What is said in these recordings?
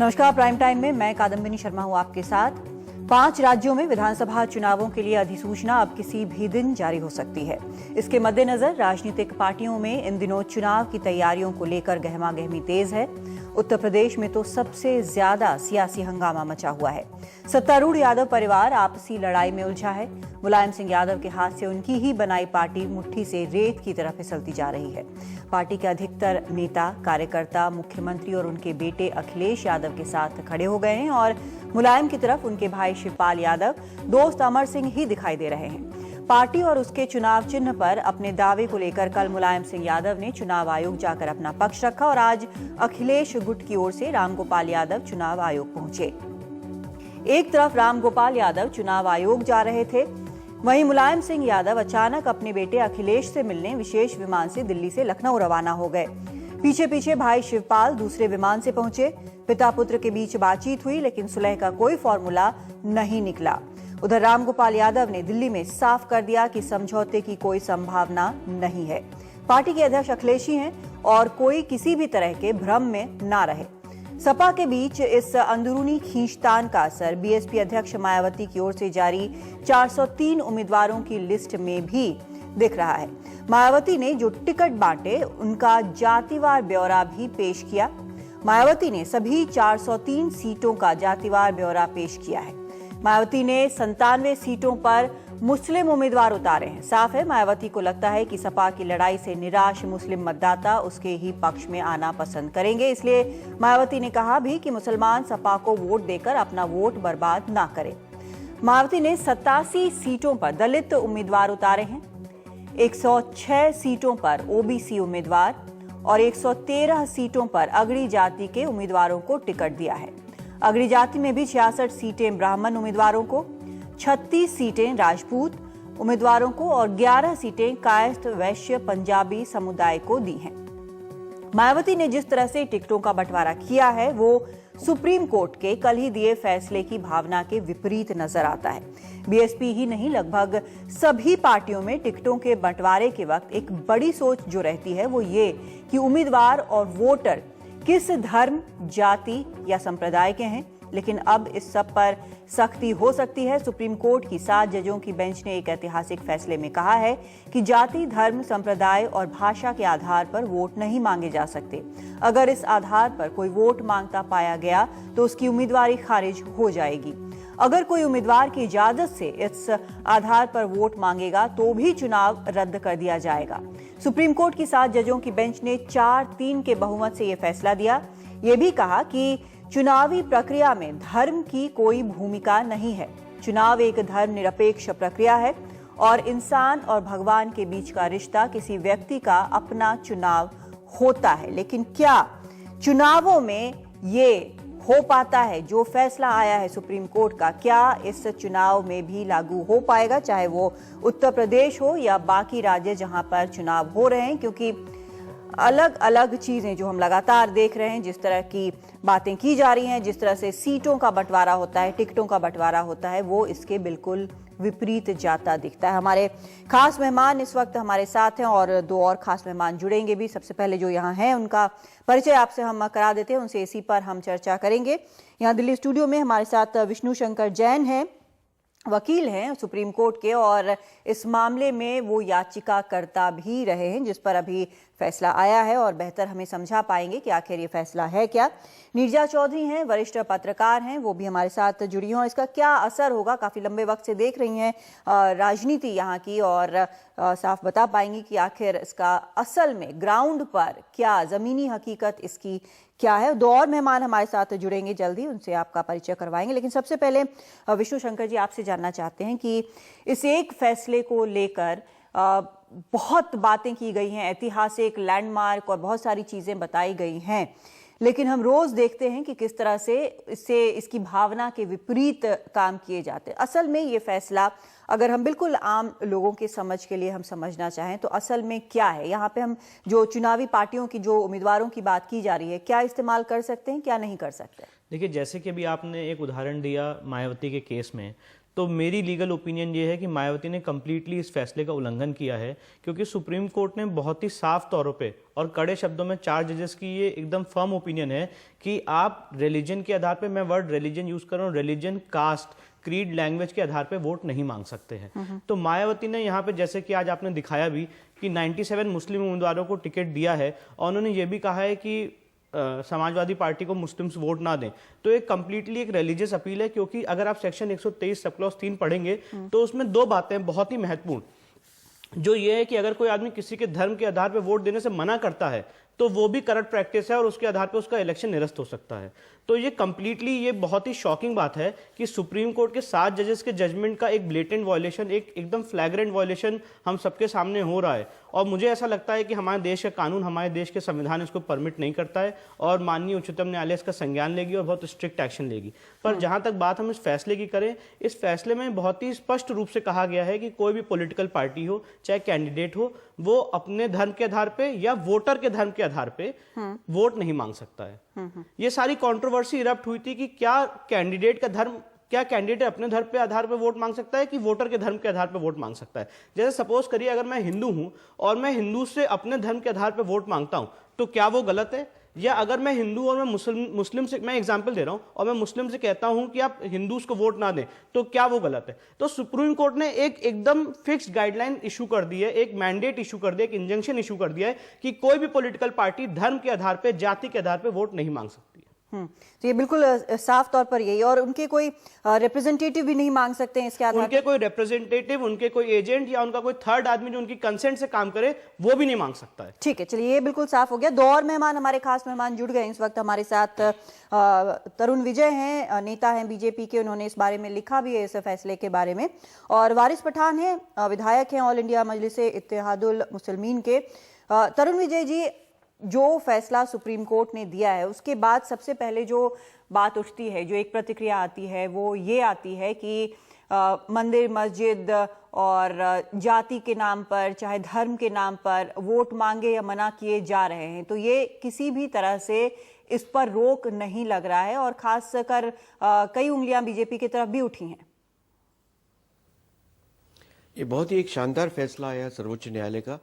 नमस्कार, prime time में मैं कादम्बिनी शर्मा हूं आपके साथ। 5 राज्यों में विधानसभा चुनावों के लिए अधिसूचना अब किसी भी दिन जारी हो सकती है। इसके मद्देनजर राजनीतिक पार्टियों में इन दिनों चुनाव की तैयारियों को लेकर गहमागहमी तेज है। उत्तर प्रदेश में तो सबसे ज्यादा सियासी हंगामा मचा हुआ है। सत्तारूढ़ यादव परिवार आपसी लड़ाई में उलझा है। मुलायम सिंह यादव के हाथ से उनकी ही बनाई पार्टी मुट्ठी से रेत की तरह फिसलती जा रही है। पार्टी के अधिकतर नेता कार्यकर्ता मुख्यमंत्री और उनके बेटे अखिलेश यादव के साथ खड़े हो गए हैं और मुलायम की तरफ उनके भाई शिवपाल यादव, दोस्त अमर सिंह ही दिखाई दे रहे हैं। पार्टी और उसके चुनाव चिन्ह पर अपने दावे को लेकर कल मुलायम सिंह यादव ने चुनाव आयोग जाकर अपना पक्ष रखा और आज अखिलेश गुट की ओर से रामगोपाल यादव चुनाव आयोग पहुंचे। एक तरफ रामगोपाल यादव चुनाव आयोग जा रहे थे, वहीं मुलायम सिंह यादव अचानक अपने बेटे अखिलेश से मिलने विशेष विमान से दिल्ली से लखनऊ रवाना हो गए। पीछे पीछे भाई शिवपाल दूसरे विमान से पहुंचे। पिता पुत्र के बीच बातचीत हुई, लेकिन सुलह का कोई फॉर्मूला नहीं निकला। उधर रामगोपाल यादव ने दिल्ली में साफ कर दिया कि समझौते की कोई संभावना नहीं है। पार्टी के अध्यक्ष अखिलेश ही हैं और कोई किसी भी तरह के भ्रम में ना रहे। सपा के बीच इस अंदरूनी खींचतान का असर बीएसपी अध्यक्ष मायावती की ओर से जारी 403 उम्मीदवारों की लिस्ट में भी दिख रहा है। मायावती ने जो टिकट बांटे उनका जातिवार ब्यौरा भी पेश किया। मायावती ने सभी 403 सीटों का जातिवार ब्यौरा पेश किया है। मायावती ने 97 सीटों पर मुस्लिम उम्मीदवार उतारे हैं। साफ है, मायावती को लगता है कि सपा की लड़ाई से निराश मुस्लिम मतदाता उसके ही पक्ष में आना पसंद करेंगे। इसलिए मायावती ने कहा भी कि मुसलमान सपा को वोट देकर अपना वोट बर्बाद ना करें। मायावती ने 87 सीटों पर दलित उम्मीदवार उतारे हैं, 106 सीटों पर ओबीसी उम्मीदवार और 113 सीटों पर अगड़ी जाति के उम्मीदवारों को टिकट दिया है। अगड़ी जाति में भी 66 सीटें ब्राह्मण उम्मीदवारों को, 36 सीटें राजपूत उम्मीदवारों को और 11 सीटें कायस्थ वैश्य पंजाबी समुदाय को दी हैं। मायावती ने जिस तरह से टिकटों का बंटवारा किया है वो सुप्रीम कोर्ट के कल ही दिए फैसले की भावना के विपरीत नजर आता है। बीएसपी ही नहीं, लगभग सभी पार्टियों में टिकटों के बंटवारे के वक्त एक बड़ी सोच जो रहती है वो ये कि उम्मीदवार और वोटर किस धर्म, जाति या संप्रदाय के हैं। लेकिन अब इस सब पर सख्ती हो सकती है। सुप्रीम कोर्ट की 7 जजों की बेंच ने एक ऐतिहासिक फैसले में कहा है कि जाति, धर्म, संप्रदाय और भाषा के आधार पर वोट नहीं मांगे जा सकते। अगर इस आधार पर कोई वोट मांगता पाया गया तो उसकी उम्मीदवारी खारिज हो जाएगी। अगर कोई उम्मीदवार की इजाजत से इस आधार पर वोट मांगेगा तो भी चुनाव रद्द कर दिया जाएगा। सुप्रीम कोर्ट की 7 जजों की बेंच ने 4-3 के बहुमत से यह फैसला दिया। ये भी कहा कि चुनावी प्रक्रिया में धर्म की कोई भूमिका नहीं है। चुनाव एक धर्मनिरपेक्ष प्रक्रिया है और इंसान और भगवान के बीच का रिश्ता किसी व्यक्ति का अपना चुनाव होता है। लेकिन क्या चुनावों में ये हो पाता है? जो फैसला आया है सुप्रीम कोर्ट का, क्या इस चुनाव में भी लागू हो पाएगा, चाहे वो उत्तर प्रदेश हो या बाकी राज्य जहां पर चुनाव हो रहे हैं? क्योंकि अलग अलग चीजें जो हम लगातार देख रहे हैं, जिस तरह की बातें की जा रही हैं, जिस तरह से सीटों का बंटवारा होता है, टिकटों का बंटवारा होता है, वो इसके बिल्कुल विपरीत जाता दिखता है। हमारे खास मेहमान इस वक्त हमारे साथ हैं और 2 और खास मेहमान जुड़ेंगे भी। सबसे पहले जो यहाँ हैं उनका परिचय आपसे हम करा देते हैं, उनसे इसी पर हम चर्चा करेंगे। यहाँ दिल्ली स्टूडियो में हमारे साथ विष्णु शंकर जैन हैं, वकील हैं सुप्रीम कोर्ट के और इस मामले में वो याचिकाकर्ता भी रहे हैं जिस पर अभी फैसला आया है और बेहतर हमें समझा पाएंगे कि आखिर ये फैसला है क्या। नीरजा चौधरी हैं, वरिष्ठ पत्रकार हैं, वो भी हमारे साथ जुड़ी हैं। इसका क्या असर होगा, काफी लंबे वक्त से देख रही हैं राजनीति यहाँ की और साफ बता पाएंगी कि आखिर इसका असल में ग्राउंड पर क्या जमीनी हकीकत इसकी क्या है। 2 और मेहमान हमारे साथ जुड़ेंगे जल्दी, उनसे आपका परिचय करवाएंगे। लेकिन सबसे पहले विष्णु शंकर जी, आपसे जानना चाहते हैं कि इस एक फैसले को लेकर बहुत बातें की गई हैं, ऐतिहासिक लैंडमार्क और बहुत सारी चीजें बताई गई हैं, लेकिन हम रोज देखते हैं कि किस तरह से इसकी भावना के विपरीत काम किए जाते हैं। असल में ये फैसला अगर हम बिल्कुल आम लोगों के समझ के लिए हम समझना चाहें तो असल में क्या है? यहाँ पे हम जो चुनावी पार्टियों की जो उम्मीदवारों की बात की जा रही है, क्या इस्तेमाल कर सकते हैं, क्या नहीं कर सकते? देखिए, जैसे कि अभी आपने एक उदाहरण दिया मायावती के केस में, तो मेरी लीगल ओपिनियन ये है कि मायावती ने कंप्लीटली इस फैसले का उल्लंघन किया है, क्योंकि सुप्रीम कोर्ट ने बहुत ही साफ तौरों पे और कड़े शब्दों में 4 जजेस की ये एकदम फर्म ओपिनियन है कि आप रिलीजन के आधार पे, मैं वर्ड रिलीजन यूज कर रहा हूँ, रिलीजन, कास्ट, क्रीड, लैंग्वेज के आधार पे वोट नहीं मांग सकते हैं। तो मायावती ने यहाँ पे, जैसे कि आज आपने दिखाया भी कि 97 मुस्लिम उम्मीदवारों को टिकट दिया है और उन्होंने ये भी कहा है कि समाजवादी पार्टी को मुस्लिम्स वोट ना दें, तो एक कंप्लीटली एक रिलीजियस अपील है। क्योंकि अगर आप सेक्शन 123 सब क्लॉज 3 पढ़ेंगे तो उसमें 2 बातें बहुत ही महत्वपूर्ण, जो ये है कि अगर कोई आदमी किसी के धर्म के आधार पर वोट देने से मना करता है तो वो भी करप्ट प्रैक्टिस है और उसके आधार पर उसका इलेक्शन निरस्त हो सकता है। तो ये कंप्लीटली, ये बहुत ही शॉकिंग बात है कि सुप्रीम कोर्ट के 7 जजेस के जजमेंट का एक ब्लेटेंट वायलेशन, एक एकदम फ्लैग्रेंट वायलेशन हम सबके सामने हो रहा है। और मुझे ऐसा लगता है कि हमारे देश का कानून, हमारे देश के संविधान इसको परमिट नहीं करता है और माननीय उच्चतम न्यायालय इसका संज्ञान लेगी और बहुत स्ट्रिक्ट एक्शन लेगी। पर जहां तक बात हम इस फैसले की करें, इस फैसले में बहुत ही स्पष्ट रूप से कहा गया है कि कोई भी पॉलिटिकल पार्टी हो, चाहे कैंडिडेट हो, वो अपने धर्म के आधार पे या वोटर के धर्म के आधार पे वोट नहीं मांग सकता है। ये सारी कंट्रोवर्सी इरप्ट हुई थी कि क्या कैंडिडेट अपने धर्म पे आधार पे वोट मांग सकता है कि वोटर के धर्म के आधार पे वोट मांग सकता है। जैसे सपोज करिए, अगर मैं हिंदू हूं और मैं हिंदू से अपने धर्म के आधार पे वोट मांगता हूं, तो क्या वो गलत है? या अगर मैं हिंदू और मैं मुस्लिम से, मैं एग्जांपल दे रहा हूं, और मैं मुस्लिम से कहता हूं कि आप हिंदूज को वोट ना दें, तो क्या वो गलत है? तो सुप्रीम कोर्ट ने एक एकदम फिक्स्ड गाइडलाइन इशू कर दी है, एक मैंडेट इशू कर दिया, एक इंजंक्शन इशू कर दिया है कि कोई भी पॉलिटिकल पार्टी धर्म के आधार पर, जाति के आधार पर वोट नहीं मांग सकती है। तो ये बिल्कुल साफ तौर पर यही, और उनके कोई रिप्रेजेंटेटिव भी नहीं मांग सकते हैं इसके आधार, उनके कोई रिप्रेजेंटेटिव, उनके कोई एजेंट या उनका कोई थर्ड आदमी जो उनकी कंसेंट से काम करे, वो भी नहीं मांग सकता है। ठीक है, चलिए ये बिल्कुल साफ हो गया। 2 और मेहमान, हमारे खास मेहमान जुड़ गए इस वक्त हमारे साथ। तरुण विजय हैं, नेता हैं बीजेपी के, उन्होंने इस बारे में लिखा भी है, इस फैसले के बारे में। और वारिस पठान हैं, विधायक हैं ऑल इंडिया मजलिस इत्तेहादुल मुस्लिमीन के। तरुण विजय जी, जो फैसला सुप्रीम कोर्ट ने दिया है उसके बाद सबसे पहले जो बात उठती है, जो एक प्रतिक्रिया आती है, वो ये आती है कि मंदिर, मस्जिद और जाति के नाम पर, चाहे धर्म के नाम पर वोट मांगे या मना किए जा रहे हैं। तो ये किसी भी तरह से इस पर रोक नहीं लग रहा है और खासकर कई उंगलियां बीजेपी की तरफ भी उठी हैं। ये बहुत ही एक शानदार फैसला आया सर्वोच्च न्यायालय का,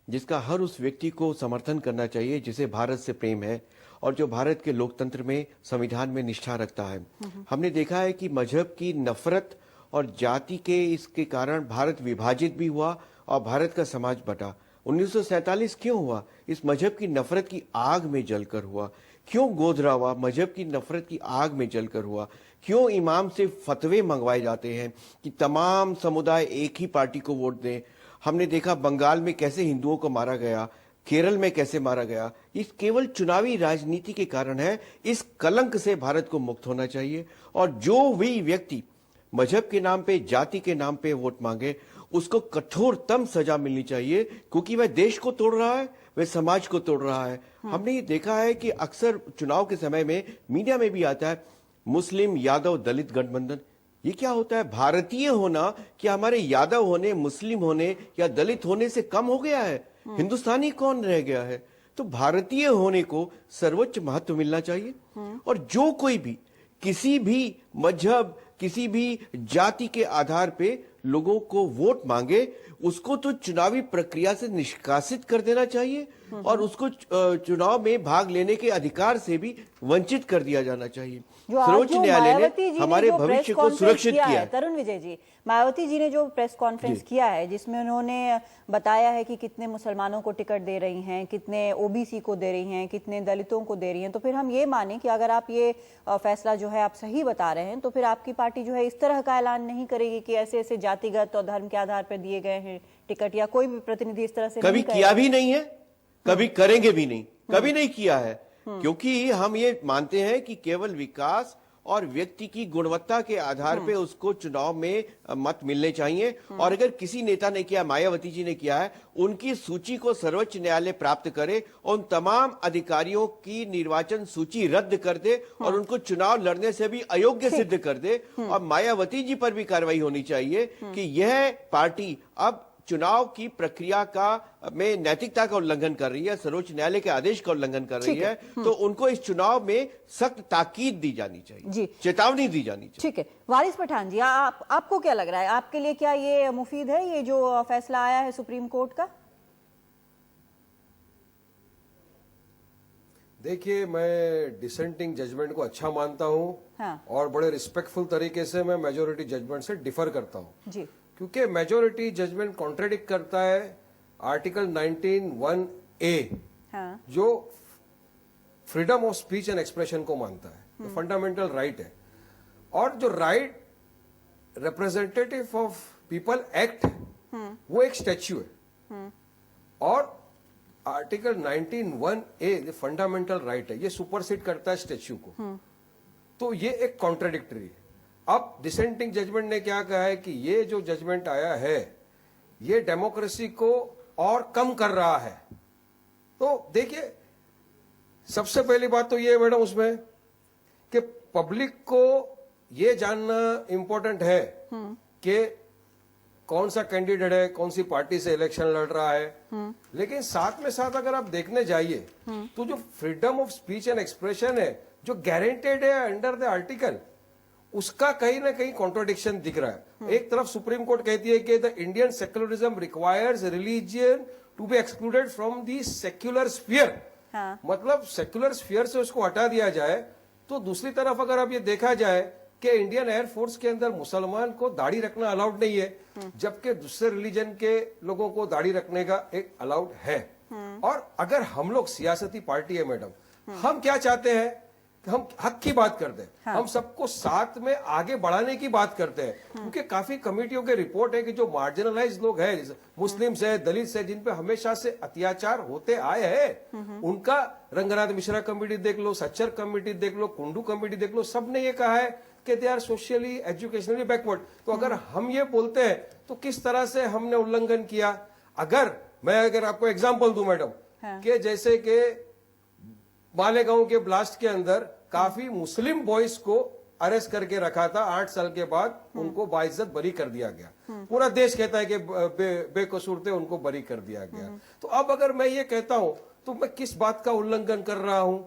जिसका हर उस व्यक्ति को समर्थन करना चाहिए जिसे भारत से प्रेम है और जो भारत के लोकतंत्र में, संविधान में निष्ठा रखता है। हमने देखा है कि मजहब की नफरत और जाति के इसके कारण भारत विभाजित भी हुआ और भारत का समाज बटा। 1947 क्यों हुआ? इस मजहब की नफरत की आग में जलकर हुआ। क्यों गोधरा हुआ? मजहब की नफरत की आग में जलकर हुआ। क्यों इमाम से फतवे मंगवाए जाते हैं कि तमाम समुदाय एक ही पार्टी को वोट दें? हमने देखा बंगाल में कैसे हिंदुओं को मारा गया, केरल में कैसे मारा गया। ये केवल चुनावी राजनीति के कारण है। इस कलंक से भारत को मुक्त होना चाहिए और जो भी व्यक्ति मजहब के नाम पे, जाति के नाम पे वोट मांगे, उसको कठोरतम सजा मिलनी चाहिए, क्योंकि वह देश को तोड़ रहा है, वह समाज को तोड़ रहा है। हमने ये देखा है कि अक्सर चुनाव के समय में मीडिया में भी आता है मुस्लिम, यादव, दलित गठबंधन। ये क्या होता है? भारतीय होना क्या हमारे यादव होने, मुस्लिम होने या दलित होने से कम हो गया है? हिंदुस्तानी कौन रह गया है? तो भारतीय होने को सर्वोच्च महत्व मिलना चाहिए और जो कोई भी किसी भी मजहब, किसी भी जाति के आधार पे लोगों को वोट मांगे, उसको तो चुनावी प्रक्रिया से निष्कासित कर देना चाहिए और उसको चुनाव में भाग लेने के अधिकार से भी वंचित कर दिया जाना चाहिए। सर्वोच्च न्यायालय ने हमारे भविष्य को सुरक्षित किया है। तरुण विजय जी, मायावती जी ने जो प्रेस कॉन्फ्रेंस किया है, जिसमें उन्होंने बताया है कि कितने मुसलमानों को टिकट दे रही हैं, कितने ओबीसी को दे रही हैं, कितने दलितों को दे रही हैं, तो फिर हम ये माने कि अगर आप ये फैसला जो है आप सही बता रहे हैं, तो फिर आपकी पार्टी जो है इस तरह का ऐलान नहीं करेगी कि ऐसे ऐसे जातिगत और धर्म के आधार पर दिए गए हैं टिकट, या कोई भी प्रतिनिधि इस तरह से कभी किया भी नहीं है, कभी करेंगे भी नहीं, कभी नहीं किया है। क्योंकि हम ये मानते हैं कि केवल विकास और व्यक्ति की गुणवत्ता के आधार पे उसको चुनाव में मत मिलने चाहिए। और अगर किसी नेता ने किया, मायावती जी ने किया है, उनकी सूची को सर्वोच्च न्यायालय प्राप्त करे, उन तमाम अधिकारियों की निर्वाचन सूची रद्द कर दे और उनको चुनाव लड़ने से भी अयोग्य सिद्ध कर दे। और मायावती जी पर भी कार्रवाई होनी चाहिए कि यह पार्टी अब चुनाव की प्रक्रिया का में नैतिकता का उल्लंघन कर रही है, सर्वोच्च न्यायालय के आदेश का उल्लंघन कर रही है, तो उनको इस चुनाव में सख्त ताकीद दी जानी चाहिए जी, चेतावनी दी जानी चाहिए। ठीक है, वारिस पठान जी, आपको क्या लग रहा है, आपके लिए क्या ये मुफीद है, ये जो फैसला आया है सुप्रीम कोर्ट का? देखिए, मैं डिसेंटिंग जजमेंट को अच्छा मानता हूं। हाँ। और बड़े रिस्पेक्टफुल तरीके से मैं मेजोरिटी जजमेंट से डिफर करता हूं जी, क्योंकि मेजोरिटी जजमेंट कॉन्ट्रेडिक्ट करता है आर्टिकल 19(1)(a हाँ, जो freedom of speech and expression को मानता है, जो फंडामेंटल राइट है। और जो right representative of people act वो एक स्टैच्यू है, और आर्टिकल 19(1)(a फंडामेंटल राइट है, ये सुपरसीड करता है स्टैच्यू को। तो ये एक कॉन्ट्राडिक्टरी है। अब डिसेंटिंग जजमेंट ने क्या कहा है कि ये जो जजमेंट आया है ये डेमोक्रेसी को और कम कर रहा है। तो देखिए, सबसे पहली बात तो ये है मैडम उसमें कि पब्लिक को ये जानना इंपॉर्टेंट है कि कौन सा कैंडिडेट है, कौन सी पार्टी से इलेक्शन लड़ रहा है। लेकिन साथ में साथ अगर आप देखने जाइए तो जो freedom of speech and expression है जो गारंटेड है अंडर द आर्टिकल, उसका कहीं ना कहीं कॉन्ट्रोडिक्शन दिख रहा है। एक तरफ सुप्रीम कोर्ट कहती है कि the Indian secularism requires religion to be excluded from the secular sphere, मतलब सेक्युलर स्फीयर से उसको हटा दिया जाए। तो दूसरी तरफ अगर अब ये देखा जाए कि इंडियन एयरफोर्स के अंदर मुसलमान को दाढ़ी रखना अलाउड नहीं है, जबकि दूसरे रिलीजन के लोगों को दाढ़ी रखने का एक अलाउड है। और अगर हम लोग सियासती पार्टी है मैडम, हम क्या चाहते हैं कि हम हक की बात करते हैं, हम सबको साथ में आगे बढ़ाने की बात करते हैं। क्योंकि काफी कमेटियों के रिपोर्ट है कि जो मार्जिनलाइज लोग हैं, मुस्लिम्स है, दलित है, जिन पे हमेशा से अत्याचार होते आए हैं, उनका रंगनाथ मिश्रा कमेटी देख लो, सच्चर कमेटी देख लो, कुंडू कमेटी देख लो, सबने ये कहा है कि they are socially educationally backward. तो अगर हम ये बोलते हैं तो किस तरह से हमने उल्लंघन किया? अगर आपको एग्जांपल दूं मैडम, कि जैसे कि मालेगांव के ब्लास्ट के अंदर काफी मुस्लिम बॉयज को अरेस्ट करके रखा था, 8 साल के बाद उनको बाइज्जत बरी कर दिया गया। पूरा देश कहता है कि बेकसूर थे, उनको बरी कर दिया गया। तो अब अगर मैं ये कहता हूं तो मैं किस बात का उल्लंघन कर रहा हूं?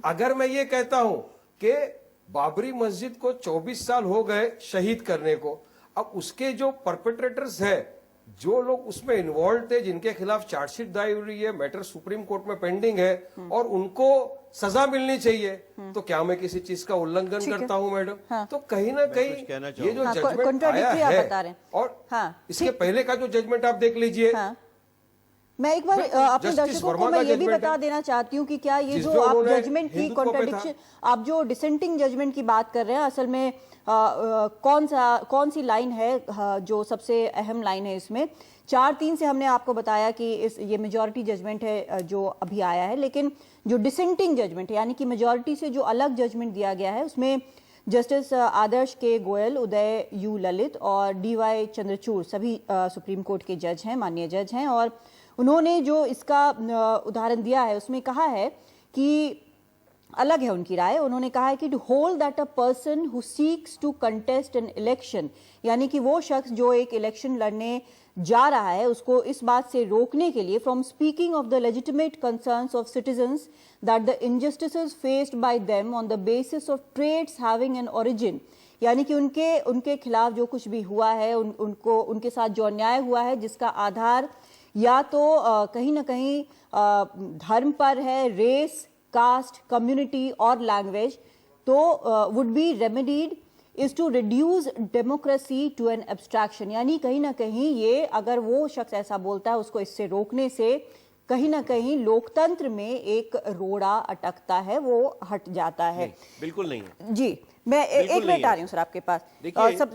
अगर मैं ये कहता हूं कि बाबरी मस्जिद को 24 साल हो गए शहीद करने को, अब उसके जो परपेट्रेटर्स है, जो लोग उसमें इन्वॉल्व थे, जिनके खिलाफ चार्जशीट दायर हुई है, मैटर सुप्रीम कोर्ट में पेंडिंग है और उनको सजा मिलनी चाहिए, तो क्या मैं किसी चीज का उल्लंघन करता हूं मैडम? तो कहीं ना कहीं ये जो जजमेंट आया है, और इसके पहले का जो जजमेंट आप देख लीजिए। मैं एक बार अपने दर्शकों को मैं ये भी बता देना चाहती हूँ कि क्या ये जो आप जजमेंट की कॉन्ट्रडिक्शन, आप जो डिसेंटिंग जजमेंट की बात कर रहे हैं, असल में कौन सी लाइन है जो सबसे अहम लाइन है इसमें? 4-3 से हमने आपको बताया कि ये मेजॉरिटी जजमेंट है जो अभी आया है, लेकिन जो डिसेंटिंग जजमेंट है यानी कि मेजॉरिटी से जो अलग जजमेंट दिया गया है, उसमें जस्टिस आदर्श के गोयल, उदय यू ललित और DY चंद्रचूड़ सभी सुप्रीम कोर्ट के जज हैं, माननीय जज हैं। और उन्होंने जो इसका उदाहरण दिया है उसमें कहा है कि अलग है उनकी राय। उन्होंने कहा है कि to hold that a person who seeks to contest an election, यानी कि वो शख्स जो एक इलेक्शन लड़ने जा रहा है उसको इस बात से रोकने के लिए from speaking of the legitimate concerns of citizens that the injustices faced by them on the basis of trades having an origin, यानी कि उनके खिलाफ जो कुछ भी हुआ है, उनको उनके साथ जो अन्याय हुआ है जिसका आधार या तो कहीं ना कहीं धर्म पर है, रेस, कास्ट, कम्युनिटी और लैंग्वेज, तो would be remedied is to reduce democracy to an abstraction, यानी कहीं ना कहीं ये अगर वो शख्स ऐसा बोलता है उसको इससे रोकने से कहीं ना कहीं लोकतंत्र में एक रोड़ा अटकता है, वो हट जाता है। बिल्कुल नहीं है जी। मैं एक मिनट आ रही हूँ सर आपके पास।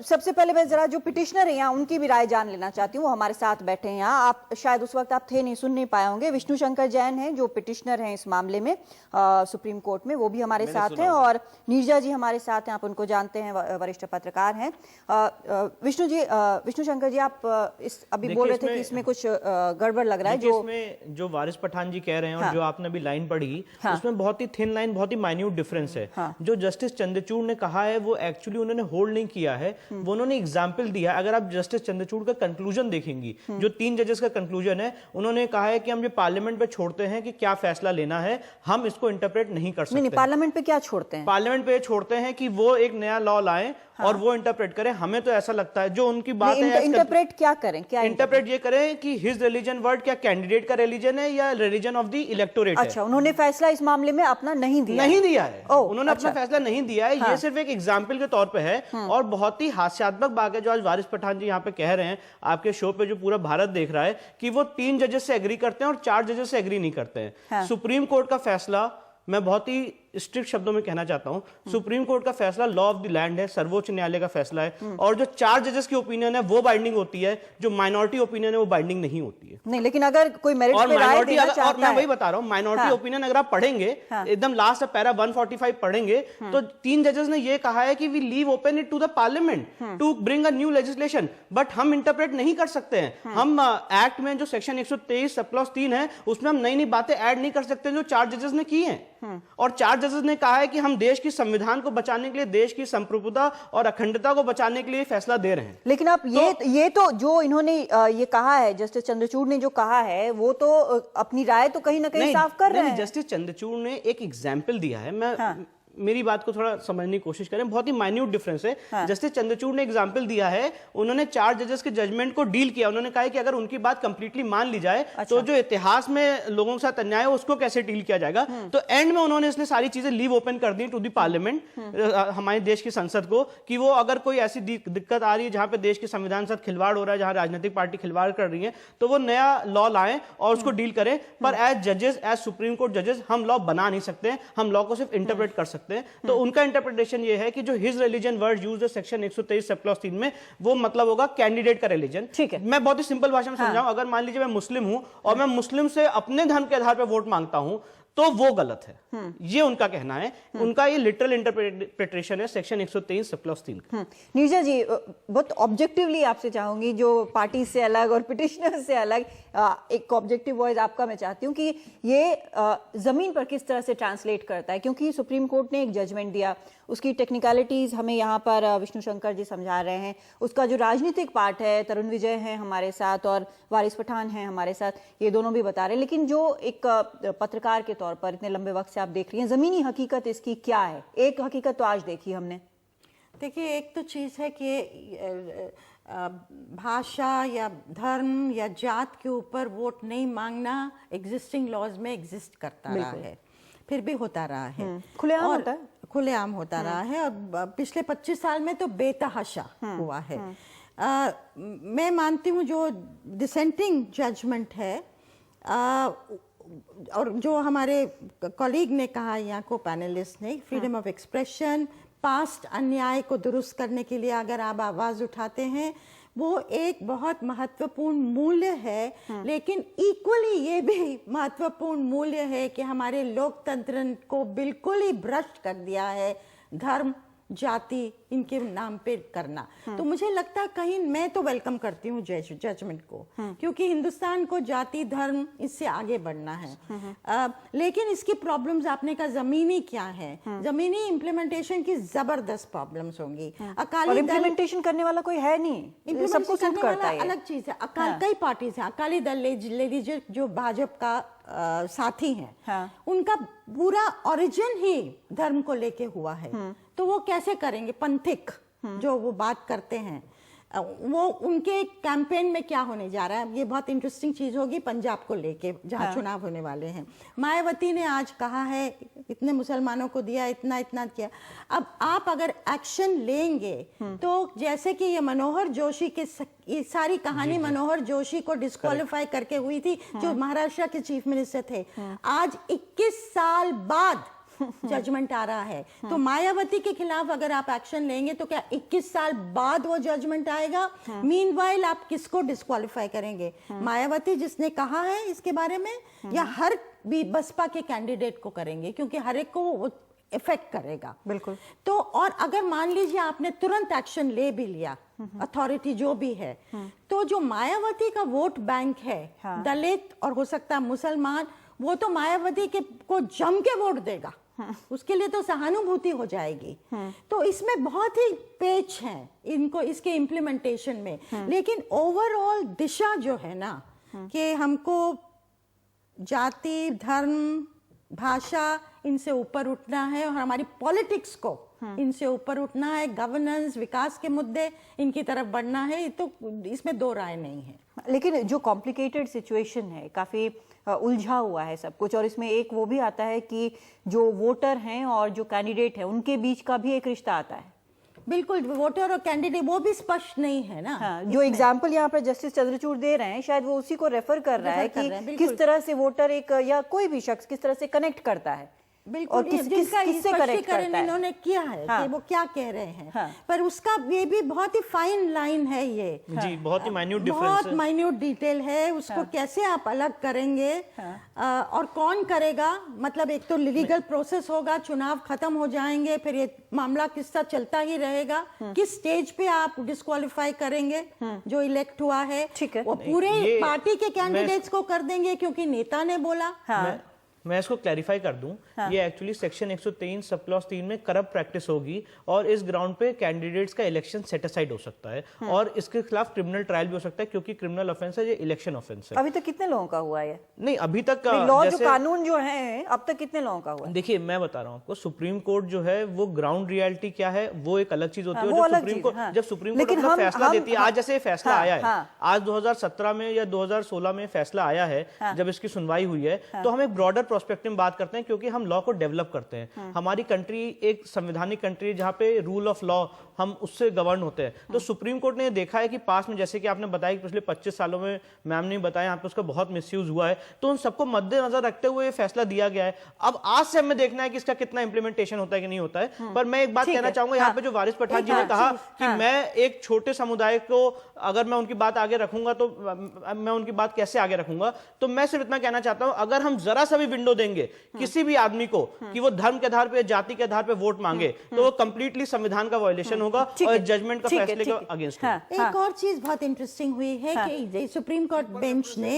सबसे पहले मैं जरा जो पिटिशनर है यहाँ उनकी भी राय जान लेना चाहती हूँ। वो हमारे साथ बैठे हैं यहाँ, आप शायद उस वक्त आप थे नहीं, सुन नहीं पाए होंगे। विष्णु शंकर जैन हैं जो पिटिशनर हैं इस मामले में सुप्रीम कोर्ट में, वो भी हमारे साथ हैं। और नीरजा जी हमारे साथ हैं, आप उनको जानते हैं, वरिष्ठ पत्रकार हैं। विष्णु शंकर जी, आप अभी बोल रहे थे कि इसमें कुछ गड़बड़ लग रहा है। जो वारिस पठान जी कह रहे हैं और जो आपने अभी लाइन पढ़ी, उसमें बहुत ही थिन लाइन, बहुत ही माइन्यूट डिफरेंस है। जो जस्टिस चंद्रचूड़ ने कहा है वो एक्चुअली उन्होंने होल्ड नहीं किया है, वो उन्होंने एग्जाम्पल दिया। अगर आप जस्टिस चंद्रचूड़ का कंक्लूजन देखेंगी, जो 3 जजेस का कंक्लूजन है, उन्होंने कहा है कि हम ये पार्लियामेंट पे छोड़ते हैं कि क्या फैसला लेना है, हम इसको इंटरप्रेट नहीं कर सकते। नहीं, पार्लियामेंट पे क्या छोड़ते हैं? पार्लियामेंट पे छोड़ते हैं कि वो एक नया लॉ लाएं और वो इंटरप्रेट करें। हमें तो ऐसा लगता है जो उनकी बात है, इंटरप्रेट क्या करें, क्या इंटरप्रेट ये करें कि हिज रिलीजन वर्ड क्या कैंडिडेट का रिलीजन है या रिलीजन ऑफ द इलेक्टोरेट है। अच्छा, उन्होंने फैसला इस मामले में अपना नहीं दिया है। उन्होंने अपना फैसला नहीं दिया है। ये सिर्फ एक एग्जाम्पल के तौर पे है और बहुत ही हास्यात्मक बात है जो आज वारिस पठान जी यहाँ पे कह रहे हैं आपके शो पे, जो पूरा भारत देख रहा है, कि वो 3 जजेस से एग्री करते हैं और 4 जजेस से एग्री नहीं करते हैं। सुप्रीम कोर्ट का फैसला, मैं बहुत ही स्ट्रिक्ट शब्दों में कहना चाहता हूं, सुप्रीम कोर्ट का फैसला लॉ ऑफ द लैंड है, सर्वोच्च न्यायालय का फैसला है, और जो 4 जजेस की ओपिनियन है वो बाइंडिंग होती है, जो माइनॉरिटी ओपिनियन है वो बाइंडिंग नहीं होती है। नहीं, लेकिन अगर कोई मेरिट पे राय देना चाहता है, और मैं वही बता रहा हूं, माइनॉरिटी ओपिनियन अगर आप पढ़ेंगे, एकदम लास्ट पैरा 145 पढ़ेंगे, तो 3 जजेस ने ये कहा है कि we leave open it to the parliament to bring a new legislation, but हम इंटरप्रेट नहीं कर सकते हैं। हम एक्ट में जो सेक्शन 123 सब क्लॉज 3 है उसमें हम नई नई बातें ऐड नहीं कर सकते जो 4 जजेस ने की हैं। और 4 जजेस ने कहा है कि हम देश की संविधान को बचाने के लिए, देश की संप्रभुता और अखंडता को बचाने के लिए फैसला दे रहे हैं। लेकिन आप ये तो जो इन्होंने ये कहा है, जस्टिस चंद्रचूड़ ने जो कहा है, वो तो अपनी राय तो कहीं ना कहीं साफ कर रहे हैं। जस्टिस चंद्रचूड़ ने एक एग्जाम्पल दिया है, मैं मेरी बात को थोड़ा समझने की कोशिश करें, बहुत ही माइन्यूट डिफरेंस है। जस्टिस चंद्रचूड़ ने एग्जांपल दिया है, उन्होंने 4 जजेस के जजमेंट को डील किया। उन्होंने कहा है कि अगर उनकी बात कंप्लीटली मान ली जाए तो जो इतिहास में लोगों के साथ अन्याय है उसको कैसे डील किया जाएगा। तो एंड में उन्होंने इसलिए सारी चीजें लीव ओपन कर दी टू द पार्लियामेंट, हमारे देश की संसद को, कि वो अगर कोई ऐसी दिक्कत आ रही है जहां पे देश के संविधान के साथ खिलवाड़ हो रहा है, जहां राजनीतिक पार्टी खिलवाड़ कर रही है, तो वो नया लॉ लाएं और उसको डील करें। पर एज जजेस, एज सुप्रीम कोर्ट जजेस, हम लॉ बना नहीं सकते, हम लॉ को सिर्फ इंटरप्रेट कर सकते हैं। तो उनका इंटरप्रिटेशन ये है कि जो हिज रिलीजन वर्ड यूज्ड है सेक्शन 123 सब क्लॉज 3 में, वो मतलब होगा कैंडिडेट का रिलीजन। ठीक है, मैं बहुत ही सिंपल भाषा में समझाऊं, अगर मान लीजिए मैं मुस्लिम हूं और मैं मुस्लिम से अपने धर्म के आधार पर वोट मांगता हूं तो वो गलत है। ये उनका कहना है, उनका ये लिटरल इंटरप्रिटेशन है सेक्शन 123 सब क्लॉज 3 का। नीरजा जी, बहुत ऑब्जेक्टिवली आपसे चाहूंगी, जो पार्टी से अलग और पिटिशनर से अलग एक ऑब्जेक्टिव वॉइस आपका मैं चाहती हूँ कि ये जमीन पर किस तरह से ट्रांसलेट करता है, क्योंकि सुप्रीम कोर्ट ने एक जजमेंट दिया, उसकी टेक्निकलिटीज हमें यहाँ पर विष्णु शंकर जी समझा रहे हैं, उसका जो राजनीतिक पार्ट है, तरुण विजय हैं हमारे साथ और वारिस पठान हैं हमारे साथ, ये दोनों भी बता रहे हैं। लेकिन जो एक पत्रकार के तौर पर इतने लंबे वक्त से आप देख रही हैं, जमीनी हकीकत इसकी क्या है? एक हकीकत तो आज देखी हमने। देखिए, एक तो चीज़ है कि भाषा या धर्म या जात के ऊपर वोट नहीं मांगना एग्जिस्टिंग लॉज में एग्जिस्ट करता रहा है, फिर भी होता रहा है, खुलेआम होता है, खुलेआम होता रहा है, और पिछले 25 साल में तो बेतहाशा हुआ है। मैं मानती हूँ जो डिसेंटिंग जजमेंट है, और जो हमारे कॉलीग ने कहा, यहाँ को पैनलिस्ट ने, फ्रीडम ऑफ एक्सप्रेशन, पास्ट अन्याय को दुरुस्त करने के लिए अगर आप आवाज उठाते हैं, वो एक बहुत महत्वपूर्ण मूल्य है। लेकिन इक्वली ये भी महत्वपूर्ण मूल्य है कि हमारे लोकतंत्र को बिल्कुल ही भ्रष्ट कर दिया है धर्म जाति इनके नाम पे करना। तो मुझे लगता है कहीं, मैं तो वेलकम करती हूँ जजमेंट को, क्योंकि हिंदुस्तान को जाति धर्म इससे आगे बढ़ना है। लेकिन इसकी प्रॉब्लम्स आपने कहा जमीनी क्या है, जमीनी इम्प्लीमेंटेशन की जबरदस्त प्रॉब्लम्स होंगी। अकाली इम्प्लीमेंटेशन करने वाला कोई है नहीं, सबको सूट करता है, अलग चीज है। कई पार्टीज हैं, अकाली दल लेडीज जो भाजपा का साथी हैं, उनका पूरा ओरिजिन ही धर्म को लेके हुआ है। तो वो कैसे करेंगे? पंथिक जो वो बात करते हैं, वो उनके कैंपेन में क्या होने जा रहा है, ये बहुत इंटरेस्टिंग चीज होगी पंजाब को लेके, जहां चुनाव होने वाले हैं। मायावती ने आज कहा है इतने मुसलमानों को दिया, इतना इतना किया। अब आप अगर एक्शन लेंगे तो जैसे कि ये मनोहर जोशी के ये सारी कहानी मनोहर जोशी को डिस्क्वालीफाई करके हुई थी, जो महाराष्ट्र के चीफ मिनिस्टर थे। आज 21 साल बाद जजमेंट आ रहा है, तो मायावती के खिलाफ अगर आप एक्शन लेंगे तो क्या 21 साल बाद वो जजमेंट आएगा? मीनवाइल आप किसको डिस्क्वालीफाई करेंगे? मायावती जिसने कहा है इसके बारे में, या हर भी बसपा के कैंडिडेट को करेंगे? क्योंकि हर एक को वो इफेक्ट करेगा। बिल्कुल। तो और अगर मान लीजिए आपने तुरंत एक्शन ले भी लिया, अथॉरिटी जो भी है, तो जो मायावती का वोट बैंक है, दलित और हो सकता है मुसलमान, वो तो मायावती के को जम के वोट देगा। उसके लिए तो सहानुभूति हो जाएगी। तो इसमें बहुत ही पेच है इनको इसके इम्प्लीमेंटेशन में, लेकिन ओवरऑल दिशा जो है ना कि हमको जाति, धर्म, भाषा इनसे ऊपर उठना है और हमारी पॉलिटिक्स को इनसे ऊपर उठना है, गवर्नेंस, विकास के मुद्दे इनकी तरफ बढ़ना है, तो इसमें दो राय नहीं है। लेकिन जो कॉम्प्लिकेटेड सिचुएशन है, काफी उलझा हुआ है सब कुछ, और इसमें एक वो भी आता है कि जो वोटर हैं और जो कैंडिडेट हैं उनके बीच का भी एक रिश्ता आता है। बिल्कुल, वोटर और कैंडिडेट वो भी स्पष्ट नहीं है ना। हाँ, जो एग्जाम्पल यहाँ पर जस्टिस चंद्रचूड़ दे रहे हैं शायद वो उसी को रेफर कर रहा है कि किस तरह से वोटर एक या कोई भी शख्स किस तरह से कनेक्ट करता है। बिल्कुल, और जिसका स्पष्टीकरण इन्होंने किया है कि वो क्या कह रहे हैं, पर उसका ये भी बहुत ही फाइन लाइन है, ये जी बहुत ही माइन्यूट डिफरेंस बहुत है, माइन्यूट डिटेल है। उसको कैसे आप अलग करेंगे और कौन करेगा, मतलब एक तो लीगल प्रोसेस होगा, चुनाव खत्म हो जाएंगे, फिर ये मामला किस्सा चलता ही रहेगा, किस स्टेज पे आप डिस्क्वालीफाई करेंगे जो इलेक्ट हुआ है, वो पूरे पार्टी के कैंडिडेट्स को कर देंगे क्योंकि नेता ने बोला। मैं इसको क्लैरिफाई कर दूं, ये एक्चुअली सेक्शन 123 सब क्लॉज 3 में करप्ट प्रैक्टिस होगी और इस ग्राउंड पे कैंडिडेट्स का इलेक्शन सेट असाइड हो सकता है और इसके खिलाफ क्रिमिनल ट्रायल भी हो सकता है क्योंकि क्रिमिनल ऑफेंस है, ये इलेक्शन ऑफेंस है। अभी तक कितने लोगों का हुआ है? नहीं, अभी तक लॉ जो कानून जो है अब तक कितने लोगों का हुआ है? देखिए मैं बता रहा हूँ आपको, सुप्रीम कोर्ट जो है वो ग्राउंड रियलिटी क्या है वो एक अलग चीज होती है। जब सुप्रीम कोर्ट अपना फैसला देती है, आज जैसे फैसला आया है, आज 2017 में या 2016 में फैसला आया है, जब इसकी सुनवाई हुई है, तो हम एक ब्रॉडर प्रोस्पेक्टिव में बात करते हैं क्योंकि हम लॉ को डेवलप करते हैं। हमारी कंट्री एक संवैधानिक कंट्री है जहां पे रूल ऑफ लॉ हम उससे गवर्न होते हैं। तो सुप्रीम कोर्ट ने देखा है कि पास में, जैसे कि आपने बताया कि पिछले 25 सालों में मैम ने बताया यहाँ पे उसका बहुत मिसयूज हुआ है, तो उन सबको मद्देनजर रखते हुए ये फैसला दिया गया है। अब आज से हमें देखना है कि इसका कितना इंप्लीमेंटेशन होता है कि नहीं होता है। पर मैं एक बात कहना चाहूंगा यहाँ पे, जो वारिस पठान जी ने कहा कि मैं एक छोटे समुदाय को अगर मैं उनकी बात आगे रखूंगा तो मैं उनकी बात कैसे आगे रखूंगा, तो मैं सिर्फ इतना कहना चाहता हूं, अगर हम जरा सा भी विंडो देंगे किसी भी आदमी को कि वो धर्म के आधार पे, जाति के आधार पे वोट मांगे, तो वो कंप्लीटली संविधान का वायलेशन होगा और जजमेंट का फैसले का अगेंस्ट। एक और चीज बहुत इंटरेस्टिंग हुई है कि सुप्रीम कोर्ट बेंच ने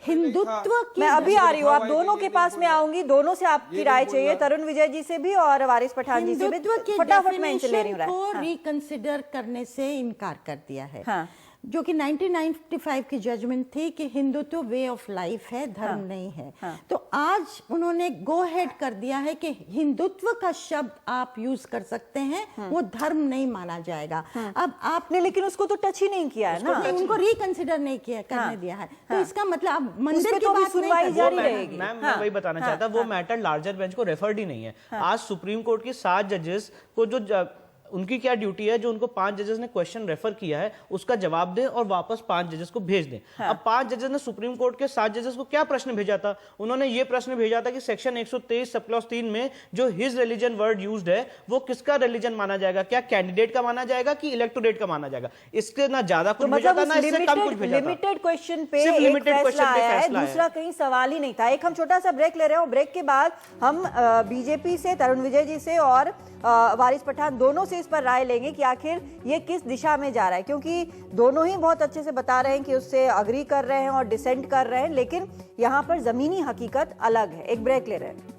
हिंदुत्व की, मैं अभी आ रही हूँ, आप दोनों के पास में आऊंगी, दोनों से आपकी राय चाहिए, तरुण विजय जी से भी और वारिस पठान जी से भी। फटाफट मैं इनसे ले रही हूँ को रिकंसिडर करने से इनकार कर दिया है, जो कि 1995 की जजमेंट थी कि हिंदुत्व वे ऑफ लाइफ है, धर्म नहीं है। तो आज उन्होंने गो हेड कर दिया है कि हिंदुत्व का शब्द आप यूज कर सकते हैं, वो धर्म नहीं माना जाएगा। अब आपने लेकिन उसको तो टच ही नहीं किया है ना, उनको रिकंसिडर नहीं किया करने दिया है, तो इसका मतलब मंदिर की बात सुनवाई जारी रहेगी। मैं वही बताना चाहता, वो मैटर लार्जर बेंच को रेफर्ड ही नहीं है। आज सुप्रीम कोर्ट की 7 जजेस को जो उनकी क्या ड्यूटी है, जो उनको 5 जजेस ने क्वेश्चन रेफर किया है उसका जवाब दें और वापस 5 जजेस को भेज दें। अब 5 जजेस ने सुप्रीम कोर्ट के 7 जजेस को क्या प्रश्न भेजा था? उन्होंने ये प्रश्न भेजा था कि सेक्शन 123 सब क्लॉज 3 में जो हिज रिलीजन वर्ड यूज्ड है वो किसका रिलीजन माना जाएगा, क्या कैंडिडेट का माना जाएगा कि इलेक्टोरेट का माना जाएगा? इसके ना ज्यादा कुछ भेजा था ना इससे कम कुछ भेजा था। लिमिटेड क्वेश्चन पे एक फैसला आया है, दूसरा कहीं सवाल ही नहीं था। एक हम छोटा सा ब्रेक ले रहे हैं, ब्रेक के बाद हम बीजेपी से तरुण विजय जी से और वारिस पठान दोनों से इस पर राय लेंगे कि आखिर ये किस दिशा में जा रहा है, क्योंकि दोनों ही बहुत अच्छे से बता रहे हैं कि उससे अग्री कर रहे हैं और डिसेंट कर रहे हैं, लेकिन यहाँ पर जमीनी हकीकत अलग है। एक ब्रेक ले रहे हैं।